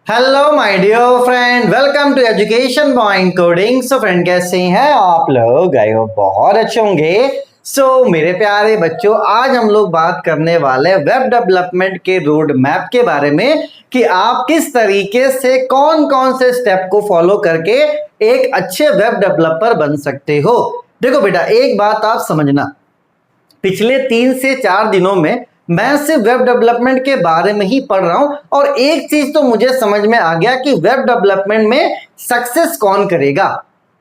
Hello my dear friend, welcome to Education Point Coding. So friend, कैसे हैं आप लोग? आई होप बहुत अच्छे होंगे। मेरे प्यारे बच्चों, आज हम लोग बात करने वाले वेब डेवलपमेंट के रोड मैप के बारे में कि आप किस तरीके से कौन कौन से स्टेप को फॉलो करके एक अच्छे वेब डेवलपर बन सकते हो। देखो बेटा, एक बात आप समझना, पिछले 3 से 4 दिनों में मैं सिर्फ वेब डेवलपमेंट के बारे में ही पढ़ रहा हूं और एक चीज तो मुझे समझ में आ गया कि वेब डेवलपमेंट में सक्सेस कौन करेगा।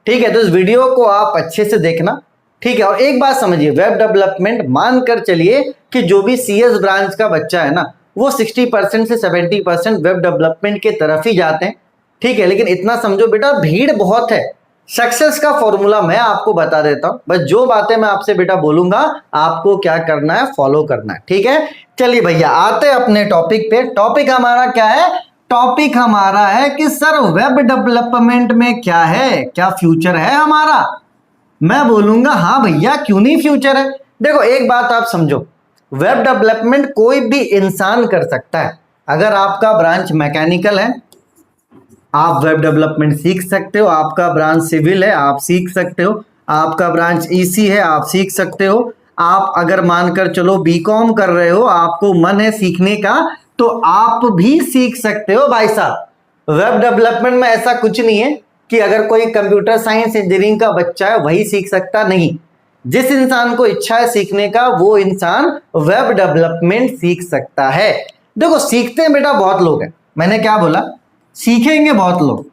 ठीक है, तो इस वीडियो को आप अच्छे से देखना। ठीक है, और एक बात समझिए, वेब डेवलपमेंट मानकर चलिए कि जो भी सीएस ब्रांच का बच्चा है ना, वो 60% से 70% वेब डेवलपमेंट के तरफ ही जाते हैं। ठीक है, लेकिन इतना समझो बेटा, भीड़ बहुत है। सक्सेस का फॉर्मूला मैं आपको बता देता हूं, बस जो बातें मैं आपसे बेटा बोलूंगा आपको क्या करना है, फॉलो करना है। ठीक है, चलिए भैया आते हैं अपने टॉपिक पे। टॉपिक हमारा क्या है? टॉपिक हमारा है कि सर वेब डेवलपमेंट में क्या है, क्या फ्यूचर है हमारा। मैं बोलूंगा हाँ भैया, क्यों नहीं फ्यूचर है। देखो एक बात आप समझो, वेब डेवलपमेंट कोई भी इंसान कर सकता है। अगर आपका ब्रांच मैकेनिकल है, आप वेब डेवलपमेंट सीख सकते हो। आपका ब्रांच सिविल है, आप सीख सकते हो। आपका ब्रांच ईसी है, आप सीख सकते हो। आप अगर मानकर चलो बीकॉम कर रहे हो, आपको मन है सीखने का, तो आप भी सीख सकते हो भाई साहब। वेब डेवलपमेंट में ऐसा कुछ नहीं है कि अगर कोई कंप्यूटर साइंस इंजीनियरिंग का बच्चा है वही सीख सकता, नहीं। जिस इंसान को इच्छा है सीखने का, वो इंसान वेब डेवलपमेंट सीख सकता है। देखो सीखते हैं बेटा बहुत लोग हैं, मैंने क्या बोला, सीखेंगे बहुत लोग,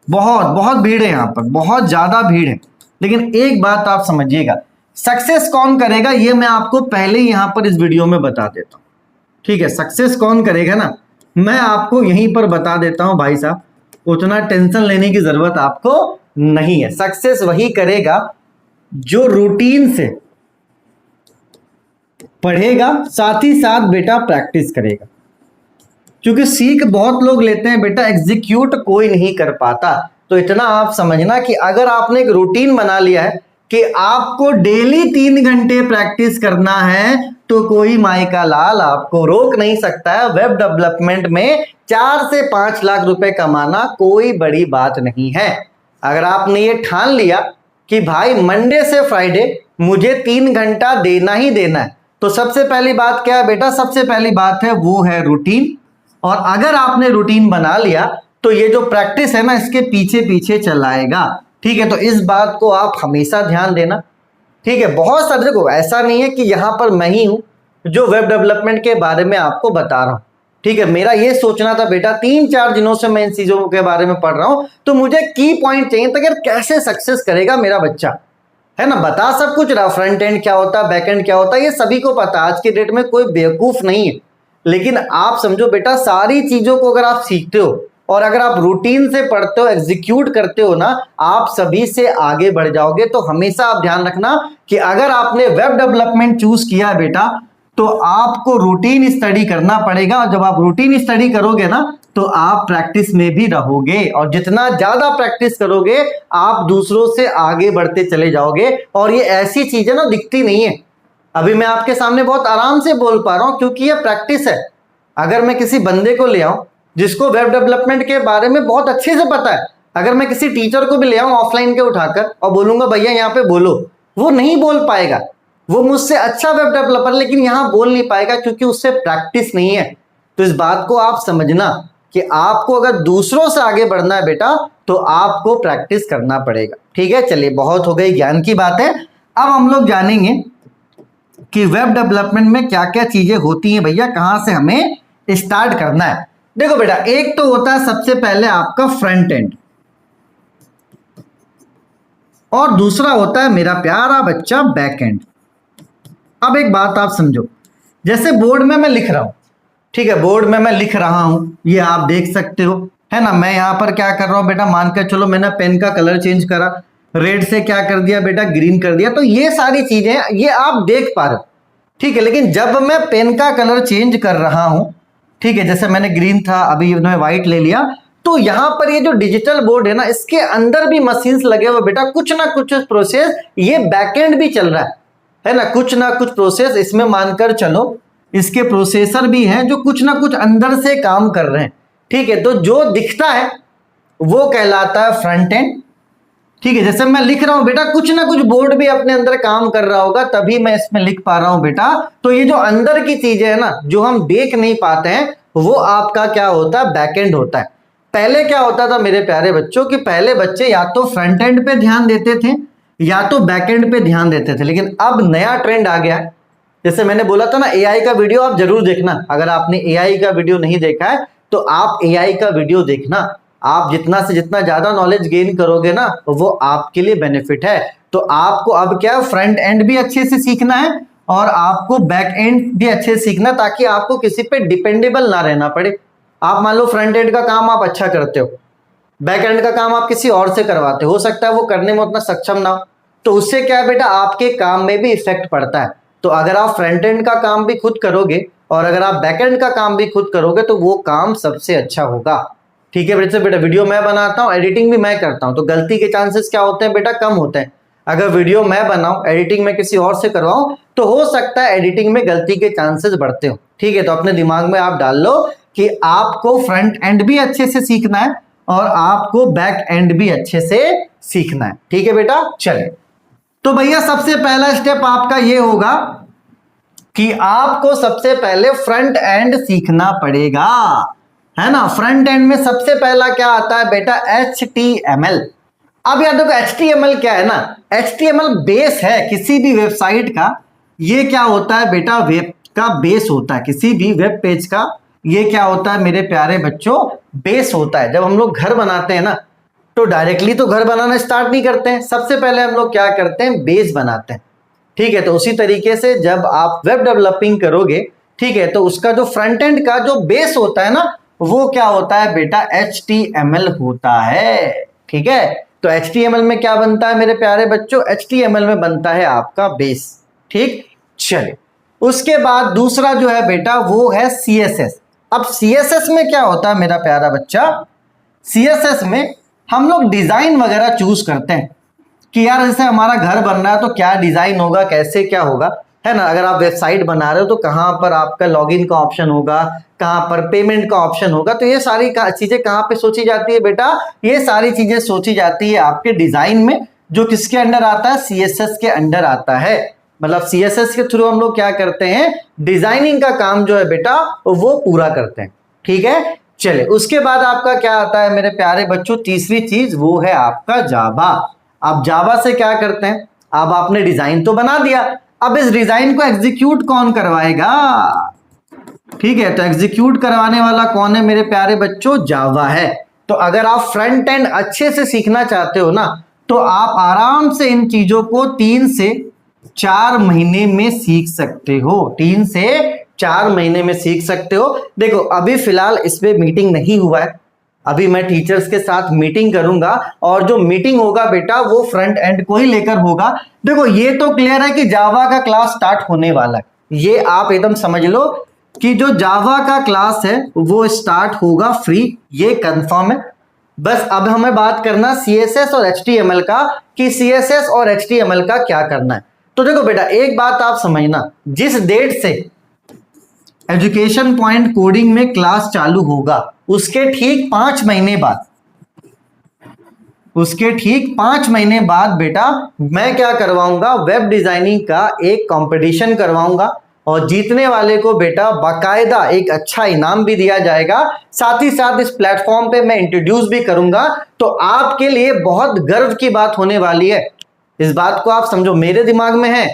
बहुत बहुत भीड़ है यहाँ पर, बहुत ज्यादा भीड़ है। लेकिन एक बात आप समझिएगा, सक्सेस कौन करेगा ये मैं आपको पहले ही यहाँ पर इस वीडियो में बता देता हूँ। ठीक है, सक्सेस कौन करेगा ना, मैं आपको यहीं पर बता देता हूँ भाई साहब, उतना टेंशन लेने की जरूरत आपको नहीं है। सक्सेस वही करेगा जो रूटीन से पढ़ेगा, साथ ही साथ बेटा प्रैक्टिस करेगा। क्योंकि सीख बहुत लोग लेते हैं बेटा, एग्जीक्यूट कोई नहीं कर पाता। तो इतना आप समझना कि अगर आपने एक रूटीन बना लिया है कि आपको डेली 3 घंटे प्रैक्टिस करना है, तो कोई माई का लाल आपको रोक नहीं सकता है। वेब डेवलपमेंट में 4 से 5 लाख रुपए कमाना कोई बड़ी बात नहीं है। अगर आपने ये ठान लिया कि भाई मंडे से फ्राइडे मुझे 3 घंटा देना ही देना है, तो सबसे पहली बात क्या है बेटा? सबसे पहली बात है वो है रूटीन। और अगर आपने रूटीन बना लिया तो ये जो प्रैक्टिस है ना, इसके पीछे पीछे चलाएगा। ठीक है, तो इस बात को आप हमेशा ध्यान देना। ठीक है, बहुत सारे, देखो ऐसा नहीं है कि यहां पर मैं ही हूं जो वेब डेवलपमेंट के बारे में आपको बता रहा हूं। ठीक है, मेरा ये सोचना था बेटा, 3-4 दिनों से मैं इन चीजों के बारे में पढ़ रहा हूं, तो मुझे की पॉइंट चाहिए था, यार कैसे सक्सेस करेगा मेरा बच्चा, है ना। बता सब कुछ रहा, फ्रंट एंड क्या होता है, बैक एंड क्या होता है, ये सभी को पता। आज के डेट में कोई बेवकूफ नहीं है। लेकिन आप समझो बेटा, सारी चीजों को अगर आप सीखते हो और अगर आप रूटीन से पढ़ते हो, एग्जीक्यूट करते हो ना, आप सभी से आगे बढ़ जाओगे। तो हमेशा आप ध्यान रखना कि अगर आपने वेब डेवलपमेंट चूज किया है बेटा, तो आपको रूटीन स्टडी करना पड़ेगा। और जब आप रूटीन स्टडी करोगे ना, तो आप प्रैक्टिस में भी रहोगे, और जितना ज्यादा प्रैक्टिस करोगे आप दूसरों से आगे बढ़ते चले जाओगे। और ये ऐसी चीज है ना, दिखती नहीं है। अभी मैं आपके सामने बहुत आराम से बोल पा रहा हूं क्योंकि ये प्रैक्टिस है। अगर मैं किसी बंदे को ले आऊं जिसको वेब डेवलपमेंट के बारे में बहुत अच्छे से पता है, अगर मैं किसी टीचर को भी ले आऊं ऑफलाइन के उठाकर और बोलूंगा भैया यहाँ पे बोलो, वो नहीं बोल पाएगा। वो मुझसे अच्छा वेब डेवलपर, लेकिन यहां बोल नहीं पाएगा क्योंकि उससे प्रैक्टिस नहीं है। तो इस बात को आप समझना कि आपको अगर दूसरों से आगे बढ़ना है बेटा, तो आपको प्रैक्टिस करना पड़ेगा। ठीक है, चलिए बहुत हो गई ज्ञान की बात है। अब हम लोग जानेंगे कि वेब डेवलपमेंट में क्या क्या चीजें होती हैं भैया, कहां से हमें स्टार्ट करना है। देखो बेटा, एक तो होता है सबसे पहले आपका फ्रंट एंड, और दूसरा होता है मेरा प्यारा बच्चा बैक एंड। अब एक बात आप समझो, जैसे बोर्ड में मैं लिख रहा हूं, ठीक है, बोर्ड में मैं लिख रहा हूं, ये आप देख सकते हो, है ना। मैं यहां पर क्या कर रहा हूं बेटा, मानकर चलो मैंने पेन का कलर चेंज करा, रेड से क्या कर दिया बेटा, ग्रीन कर दिया। तो ये सारी चीजें ये आप देख पा रहे हो। ठीक है, लेकिन जब मैं पेन का कलर चेंज कर रहा हूं, ठीक है, जैसे मैंने ग्रीन था, अभी मैंने व्हाइट ले लिया, तो यहां पर ये जो डिजिटल बोर्ड है ना, इसके अंदर भी मशीन्स लगे हुए बेटा, कुछ ना कुछ प्रोसेस ये बैकएंड भी चल रहा है ना। कुछ ना कुछ प्रोसेस इसमें मानकर चलो, इसके प्रोसेसर भी हैं जो कुछ ना कुछ अंदर से काम कर रहे हैं। ठीक है, तो जो दिखता है वो कहलाता है फ्रंट एंड। ठीक है, जैसे मैं लिख रहा हूं बेटा, कुछ ना कुछ बोर्ड भी अपने अंदर काम कर रहा होगा तभी मैं इसमें लिख पा रहा हूं बेटा। तो ये जो अंदर की चीजें है ना, जो हम देख नहीं पाते हैं, वो आपका क्या होता है, बैक एंड होता है। पहले क्या होता था मेरे प्यारे बच्चों, कि पहले बच्चे या तो फ्रंट एंड पे ध्यान देते थे या तो बैक एंड पे ध्यान देते थे, लेकिन अब नया ट्रेंड आ गया है। जैसे मैंने बोला था ना, एआई का वीडियो आप जरूर देखना। अगर आपने एआई का वीडियो नहीं देखा है तो आप एआई का वीडियो देखना। आप जितना से जितना ज्यादा नॉलेज गेन करोगे ना, वो आपके लिए बेनिफिट है। तो आपको अब क्या, फ्रंट एंड भी अच्छे से सीखना है और आपको बैक एंड भी अच्छे से सीखना, ताकि आपको किसी पे डिपेंडेबल ना रहना पड़े। आप मान लो फ्रंट एंड का काम आप अच्छा करते हो, बैक एंड का काम आप किसी और से करवाते हो सकता है वो करने में उतना सक्षम ना हो, तो उससे क्या है बेटा, आपके काम में भी इफेक्ट पड़ता है। तो अगर आप फ्रंट एंड का काम भी खुद करोगे और अगर आप बैक एंड का काम भी खुद करोगे तो वो काम सबसे अच्छा होगा। ठीक है बेटा, वीडियो मैं बनाता हूँ, एडिटिंग भी मैं करता हूँ, तो गलती के चांसेस क्या होते हैं बेटा, कम होते हैं। अगर वीडियो मैं बनाऊं, एडिटिंग में किसी और से करवाऊं, तो हो सकता है एडिटिंग में गलती के चांसेस बढ़ते हो। ठीक है, तो अपने दिमाग में आप डाल लो कि आपको फ्रंट एंड भी अच्छे से सीखना है और आपको बैक एंड भी अच्छे से सीखना है। ठीक है बेटा, चले। तो भैया सबसे पहला स्टेप आपका ये होगा कि आपको सबसे पहले फ्रंट एंड सीखना पड़ेगा, है ना। फ्रंट एंड में सबसे पहला क्या आता है बेटा, HTML। अब याद रखो HTML क्या है ना, HTML बेस है किसी भी वेबसाइट का। ये क्या होता है बेटा, वेब का बेस होता है, किसी भी वेब पेज का ये क्या होता है मेरे प्यारे बच्चों, बेस होता है। जब हम लोग घर बनाते हैं ना, तो डायरेक्टली तो घर बनाना स्टार्ट नहीं करते हैं, सबसे पहले हम लोग क्या करते हैं, बेस बनाते हैं। ठीक है, तो उसी तरीके से जब आप वेब डेवलपिंग करोगे, ठीक है, तो उसका जो फ्रंट एंड का जो बेस होता है ना, वो क्या होता है बेटा, HTML होता है। ठीक है, तो HTML में क्या बनता है मेरे प्यारे बच्चों, HTML में बनता है आपका बेस। ठीक, चलिए उसके बाद दूसरा जो है बेटा वो है CSS। अब CSS में क्या होता है मेरा प्यारा बच्चा, CSS में हम लोग डिजाइन वगैरह चूज करते हैं कि यार जैसे हमारा घर बन रहा है तो क्या डिजाइन होगा, कैसे क्या होगा, है ना। अगर आप वेबसाइट बना रहे हो तो कहाँ पर आपका लॉगिन का ऑप्शन होगा, कहाँ पर पेमेंट का ऑप्शन होगा, तो ये सारी चीजें कहाँ पे सोची जाती है बेटा, ये सारी चीजें सोची जाती है आपके डिजाइन में, जो किसके अंडर आता है, CSS के अंडर आता है। मतलब CSS के थ्रू हम लोग क्या करते हैं, डिजाइनिंग का काम जो है बेटा वो पूरा करते हैं। ठीक है, चले उसके बाद आपका क्या आता है मेरे प्यारे बच्चों, तीसरी चीज वो है आपका जावा। आप जावा से क्या करते हैं, अब आपने डिजाइन तो बना दिया, अब इस डिजाइन को एग्जीक्यूट कौन करवाएगा। ठीक है, तो एग्जीक्यूट करवाने वाला कौन है मेरे प्यारे बच्चों, जावा है। तो अगर आप फ्रंट एंड अच्छे से सीखना चाहते हो ना, तो आप आराम से इन चीजों को 3 से 4 महीने में सीख सकते हो। 3 से 4 महीने में सीख सकते हो। देखो अभी फिलहाल इसमें मीटिंग नहीं हुआ है, अभी मैं टीचर्स के साथ मीटिंग करूंगा और जो मीटिंग होगा बेटा वो फ्रंट एंड को ही लेकर होगा। देखो ये तो क्लियर है कि जावा का क्लास स्टार्ट होने वाला है, ये आप एकदम समझ लो कि जो जावा का क्लास है वो स्टार्ट होगा फ्री, ये कंफर्म है। बस अब हमें बात करना CSS और HTML का, कि CSS और HTML का क्या करना है। तो देखो बेटा एक बात आप समझना, जिस डेट से एजुकेशन पॉइंट कोडिंग में क्लास चालू होगा उसके ठीक 5 महीने बाद, उसके ठीक 5 महीने बाद बेटा मैं क्या करवाऊंगा, वेब डिजाइनिंग का एक कंपटीशन करवाऊंगा और जीतने वाले को बेटा बाकायदा एक अच्छा इनाम भी दिया जाएगा। साथ ही साथ इस प्लेटफॉर्म पे मैं इंट्रोड्यूस भी करूंगा, तो आपके लिए बहुत गर्व की बात होने वाली है। इस बात को आप समझो, मेरे दिमाग में है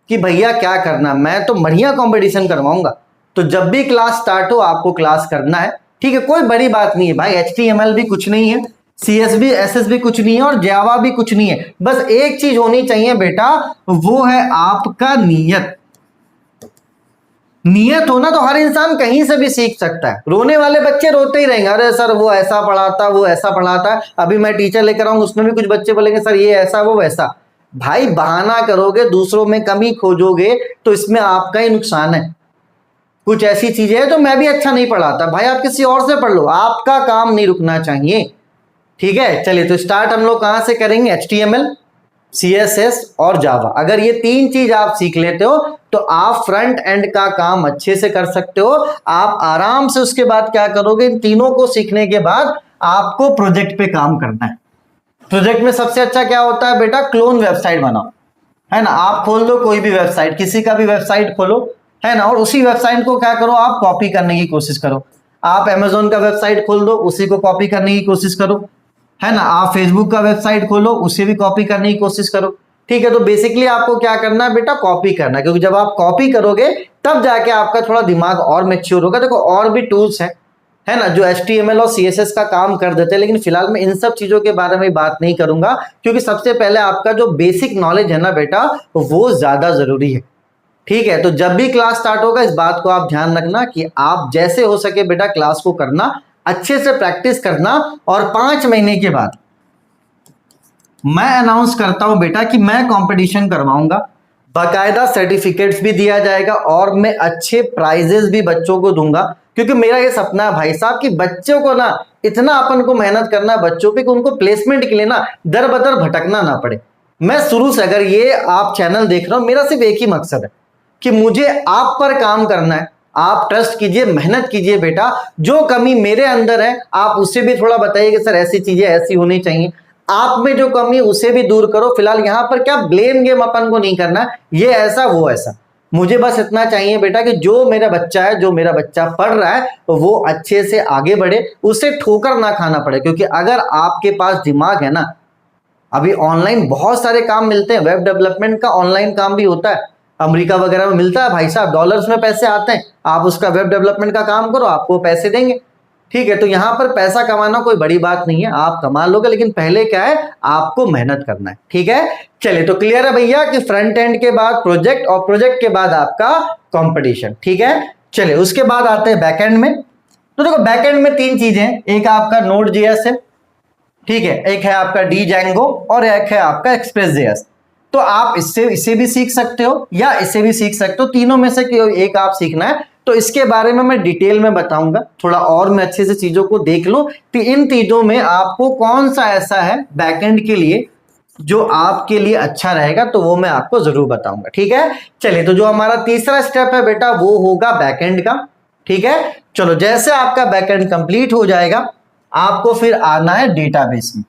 कि भैया क्या करना, मैं तो बढ़िया कंपटीशन करवाऊंगा। तो जब भी क्लास स्टार्ट हो आपको क्लास करना है। ठीक है, कोई बड़ी बात नहीं है भाई, HTML भी कुछ नहीं है, CSS भी कुछ नहीं है और जावा भी कुछ नहीं है। बस एक चीज होनी चाहिए बेटा, वो है आपका नियत। नियत हो ना तो हर इंसान कहीं से भी सीख सकता है। रोने वाले बच्चे रोते ही रहेंगे, अरे सर वो ऐसा पढ़ाता, वो ऐसा पढ़ाता, अभी मैं टीचर लेकर आऊंगा उसमें भी कुछ बच्चे बोलेंगे सर ये ऐसा वो वैसा। भाई बहाना करोगे, दूसरों में कमी खोजोगे तो इसमें आपका ही नुकसान है। कुछ ऐसी चीजें हैं तो मैं भी अच्छा नहीं पढ़ाता, भाई आप किसी और से पढ़ लो, आपका काम नहीं रुकना चाहिए। ठीक है, चलिए तो स्टार्ट हम लोग कहां से करेंगे, HTML। CSS और जावा। अगर ये 3 चीज आप सीख लेते हो तो आप फ्रंट एंड का काम अच्छे से कर सकते हो। आप आराम से उसके बाद क्या करोगे, इन तीनों को सीखने के बाद आपको प्रोजेक्ट पे काम करना है। प्रोजेक्ट में सबसे अच्छा क्या होता है बेटा, क्लोन वेबसाइट बनाओ, है ना। आप खोल दो कोई भी वेबसाइट, किसी का भी वेबसाइट खोलो, है ना, और उसी वेबसाइट को क्या करो, आप कॉपी करने की कोशिश करो। आप अमेजोन का वेबसाइट खोल दो, उसी को कॉपी करने की कोशिश करो, है ना। आप फेसबुक का वेबसाइट खोलो, उसे भी कॉपी करने की कोशिश करो। ठीक है, तो बेसिकली आपको क्या करना है बेटा, कॉपी करना है, क्योंकि जब आप कॉपी करोगे तब जाके आपका थोड़ा दिमाग और मैच्योर होगा। देखो और भी टूल्स हैं, है ना, जो HTML और CSS का काम कर देते हैं, लेकिन फिलहाल मैं इन सब चीजों के बारे में बात नहीं करूंगा, क्योंकि सबसे पहले आपका जो बेसिक नॉलेज है ना बेटा, वो ज्यादा जरूरी है। ठीक है, तो जब भी क्लास स्टार्ट होगा इस बात को आप ध्यान रखना कि आप जैसे हो सके बेटा क्लास को करना, अच्छे से प्रैक्टिस करना, और 5 महीने के बाद मैं अनाउंस करता हूं बेटा कि मैं कंपटीशन करवाऊंगा, बाकायदा सर्टिफिकेट्स भी दिया जाएगा, और मैं अच्छे प्राइजेस भी बच्चों को दूंगा। क्योंकि मेरा ये सपना है भाई साहब कि बच्चों को ना इतना अपन को मेहनत करना है बच्चों पे कि उनको प्लेसमेंट के लिए ना दर बदर भटकना ना पड़े। मैं शुरू से, अगर ये आप चैनल देख रहे हो, मेरा सिर्फ एक ही मकसद है कि मुझे आप पर काम करना है। आप ट्रस्ट कीजिए, मेहनत कीजिए बेटा, जो कमी मेरे अंदर है आप उससे भी थोड़ा बताइए कि सर ऐसी चीजें ऐसी होनी चाहिए। आप में जो कमी उसे भी दूर करो। फिलहाल यहां पर क्या ब्लेम गेम अपन को नहीं करना, ये ऐसा वो ऐसा। मुझे बस इतना चाहिए बेटा कि जो मेरा बच्चा है, जो मेरा बच्चा पढ़ रहा है, वो अच्छे से आगे बढ़े, उसे ठोकर ना खाना पड़े। क्योंकि अगर आपके पास दिमाग है ना, अभी ऑनलाइन बहुत सारे काम मिलते हैं, वेब डेवलपमेंट का ऑनलाइन काम भी होता है, अमेरिका वगैरह में मिलता है भाई साहब, डॉलर्स में पैसे आते हैं। आप उसका वेब डेवलपमेंट का काम करो, आपको पैसे देंगे। ठीक है, तो यहां पर पैसा कमाना कोई बड़ी बात नहीं है, आप कमा लोगे, लेकिन पहले क्या है, आपको मेहनत करना है। ठीक है, चलिए, तो क्लियर है भैया कि फ्रंट एंड के बाद प्रोजेक्ट, और प्रोजेक्ट के बाद आपका कंपटीशन। ठीक है, चलिए उसके बाद आते हैं बैकएंड में। तो देखो बैकएंड में 3 चीजें हैं, एक आपका Node.js है, ठीक है, एक है आपका Django, और एक है आपका Express.js। तो आप इसे भी सीख सकते हो या इसे भी सीख सकते हो, तीनों में से एक आप सीखना है। तो इसके बारे में मैं डिटेल में बताऊंगा, थोड़ा और मैं अच्छे से चीजों को देख लो कि इन तीनों में आपको कौन सा ऐसा है बैकएंड के लिए जो आपके लिए अच्छा रहेगा, तो वो मैं आपको जरूर बताऊंगा। ठीक है, चलिए, तो जो हमारा तीसरा स्टेप है बेटा वो होगा बैकएंड का। ठीक है, चलो, जैसे आपका बैकएंड कंप्लीट हो जाएगा आपको फिर आना है डेटाबेस में।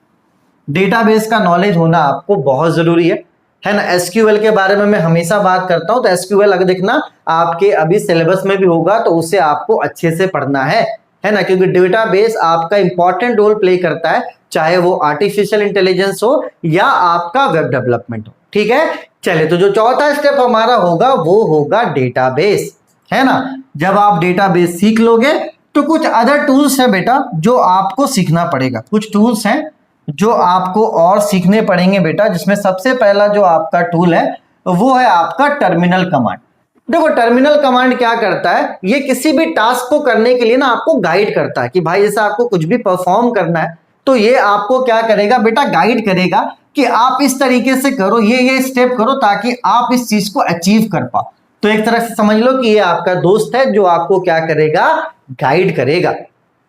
डेटाबेस का नॉलेज होना आपको बहुत जरूरी है ना। SQL के बारे में मैं हमेशा बात करता हूं, तो SQL अगर देखना आपके अभी सिलेबस में भी होगा तो उसे आपको अच्छे से पढ़ना है ना, क्योंकि डेटाबेस आपका इंपॉर्टेंट रोल प्ले करता है, चाहे वो आर्टिफिशियल इंटेलिजेंस हो या आपका वेब डेवलपमेंट हो। ठीक है, चलिए, तो जो चौथा स्टेप हमारा होगा वो होगा डेटाबेस, है ना। जब आप डेटाबेस सीख लोगे तो कुछ अदर टूल्स है बेटा जो आपको सीखना पड़ेगा, कुछ टूल्स हैं जो आपको और सीखने पड़ेंगे बेटा, जिसमें सबसे पहला जो आपका टूल है वो है आपका टर्मिनल कमांड। देखो टर्मिनल कमांड क्या करता है, ये किसी भी टास्क को करने के लिए ना आपको गाइड करता है कि भाई जैसे आपको कुछ भी परफॉर्म करना है तो ये आपको क्या करेगा बेटा, गाइड करेगा कि आप इस तरीके से करो, ये स्टेप करो, ताकि आप इस चीज को अचीव कर पाओ। तो एक तरह से समझ लो कि ये आपका दोस्त है जो आपको क्या करेगा, गाइड करेगा।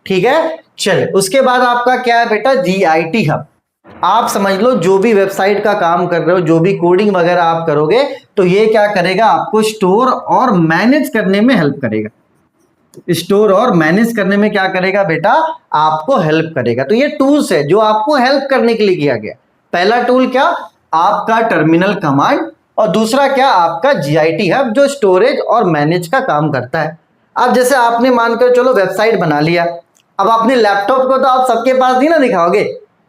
ठीक है, चलिए, उसके बाद आपका क्या है बेटा, GIT हब। आप समझ लो जो भी वेबसाइट का काम कर रहे हो, जो भी कोडिंग वगैरह आप करोगे, तो ये क्या करेगा, आपको स्टोर और मैनेज करने में हेल्प करेगा। स्टोर और मैनेज करने में क्या करेगा बेटा, आपको हेल्प करेगा। तो ये टूल्स है जो आपको हेल्प करने के लिए किया गया। पहला टूल क्या, आपका टर्मिनल कमांड, और दूसरा क्या, आपका GIT हब जो स्टोरेज और मैनेज का काम करता है। अब जैसे आपने मानकर चलो वेबसाइट बना लिया, अब अपने लैपटॉप को तो आप सबके पास नहीं ना दिखाओगे,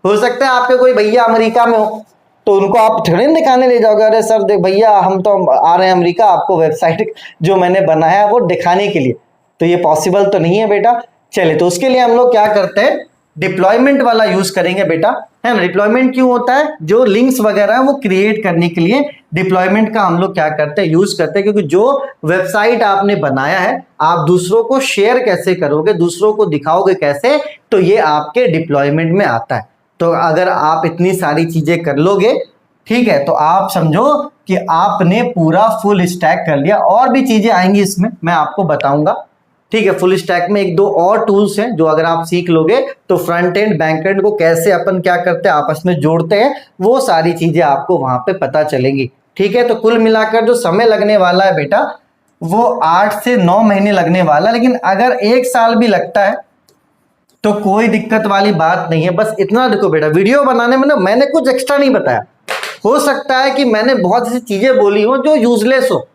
हो सकता है आपके कोई भैया अमेरिका में हो तो उनको आप थोड़ी ना दिखाने ले जाओगे, अरे सर देख भैया हम तो आ रहे हैं अमेरिका, आपको वेबसाइट जो मैंने बनाया है वो दिखाने के लिए। तो ये पॉसिबल तो नहीं है बेटा। चलिए, तो उसके लिए हम लोग क्या करते हैं, डिप्लॉयमेंट वाला यूज करेंगे बेटा, है ना। डिप्लॉयमेंट क्यों होता है, जो लिंक्स वगैरह है वो क्रिएट करने के लिए डिप्लॉयमेंट का हम लोग क्या करते हैं, यूज करते हैं। क्योंकि जो वेबसाइट आपने बनाया है आप दूसरों को शेयर कैसे करोगे, दूसरों को दिखाओगे कैसे, तो ये आपके डिप्लॉयमेंट में आता है। तो अगर आप इतनी सारी चीजें कर लोगे, ठीक है, तो आप समझो कि आपने पूरा फुल स्टैक कर लिया। और भी चीजें आएंगी इसमें, मैं आपको बताऊंगा। ठीक है। फुल स्टैक में एक दो और टूल्स हैं जो अगर आप सीख लोगे तो फ्रंट एंड बैक एंड को कैसे अपन क्या करते हैं आपस में जोड़ते हैं, वो सारी चीजें आपको वहां पे पता चलेंगी। ठीक है। तो कुल मिलाकर जो समय लगने वाला है बेटा वो 8 से 9 महीने लगने वाला, लेकिन अगर 1 साल भी लगता है तो कोई दिक्कत वाली बात नहीं है। बस इतना देखो बेटा, वीडियो बनाने में ना मैंने कुछ एक्स्ट्रा नहीं बताया। हो सकता है कि मैंने बहुत सी चीजें बोली हो जो यूजलेस हो,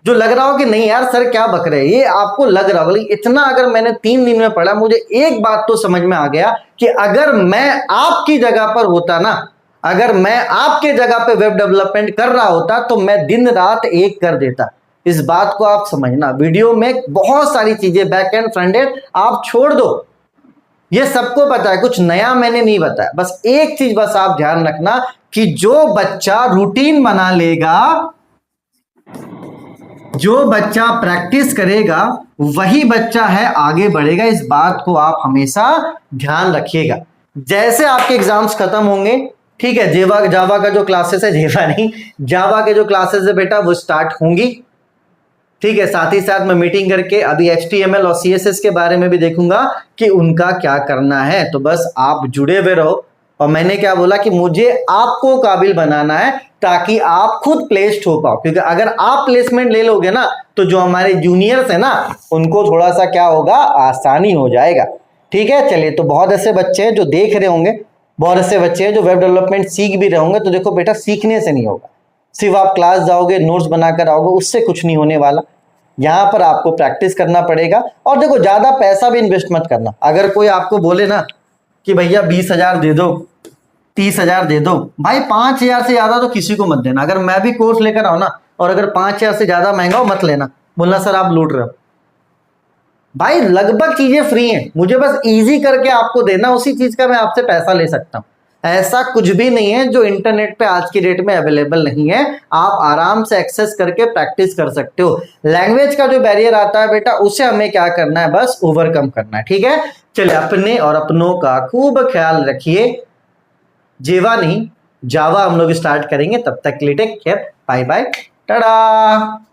जो लग रहा हो कि नहीं यार सर क्या बक रहे हैं, ये आपको लग रहा हो, लेकिन इतना अगर मैंने 3 दिन में पढ़ा, मुझे एक बात तो समझ में आ गया कि अगर मैं आपकी जगह पर होता ना, अगर मैं आपके जगह पे वेब डेवलपमेंट कर रहा होता तो मैं दिन रात एक कर देता। इस बात को आप समझना। वीडियो में बहुत सारी चीजें बैक एंड फ्रंट एंड आप छोड़ दो, ये सबको पता है, कुछ नया मैंने नहीं बताया। बस एक चीज बस आप ध्यान रखना कि जो बच्चा रूटीन बना लेगा, जो बच्चा प्रैक्टिस करेगा वही बच्चा है आगे बढ़ेगा। इस बात को आप हमेशा ध्यान रखिएगा। जैसे आपके एग्जाम्स खत्म होंगे, ठीक है, जावा का जो क्लासेस है, जेवा नहीं, जावा के जो क्लासेस है बेटा वो स्टार्ट होंगी। ठीक है। साथ ही साथ मैं मीटिंग करके अभी HTML और CSS के बारे में भी देखूंगा कि उनका क्या करना है। तो बस आप जुड़े हुए रहो। और मैंने क्या बोला कि मुझे आपको काबिल बनाना है ताकि आप खुद प्लेस्ड हो पाओ, क्योंकि अगर आप प्लेसमेंट ले लोगे ना तो जो हमारे जूनियर्स है ना उनको थोड़ा सा क्या होगा, आसानी हो जाएगा। ठीक है। चलिए, तो बहुत ऐसे बच्चे हैं जो देख रहे होंगे, बहुत ऐसे बच्चे हैं जो वेब डेवलपमेंट सीख भी रहे होंगे। तो देखो बेटा, सीखने से नहीं होगा, सिर्फ आप क्लास जाओगे नोट्स बनाकर आओगे, उससे कुछ नहीं होने वाला। यहां पर आपको प्रैक्टिस करना पड़ेगा। और देखो, ज्यादा पैसा भी इन्वेस्ट मत करना। अगर कोई आपको बोले ना कि भैया 20,000 दे दो, 30,000 दे दो, भाई 5,000 से ज्यादा तो किसी को मत देना। अगर मैं भी कोर्स लेकर आऊं ना और अगर 5,000 से ज्यादा महंगा हो मत लेना, बोलना सर आप लूट रहे हो। भाई लगभग चीजें फ्री हैं, मुझे बस इजी करके आपको देना, उसी चीज का मैं आपसे पैसा ले सकता हूं। ऐसा कुछ भी नहीं है जो इंटरनेट पे आज की डेट में अवेलेबल नहीं है। आप आराम से एक्सेस करके प्रैक्टिस कर सकते हो। लैंग्वेज का जो बैरियर आता है बेटा, उसे हमें क्या करना है, बस ओवरकम करना है। ठीक है। चलिए, अपने और अपनों का खूब ख्याल रखिए। जेवा नहीं, जावा हम लोग स्टार्ट करेंगे। तब तक के लिए take care, bye bye, Tata.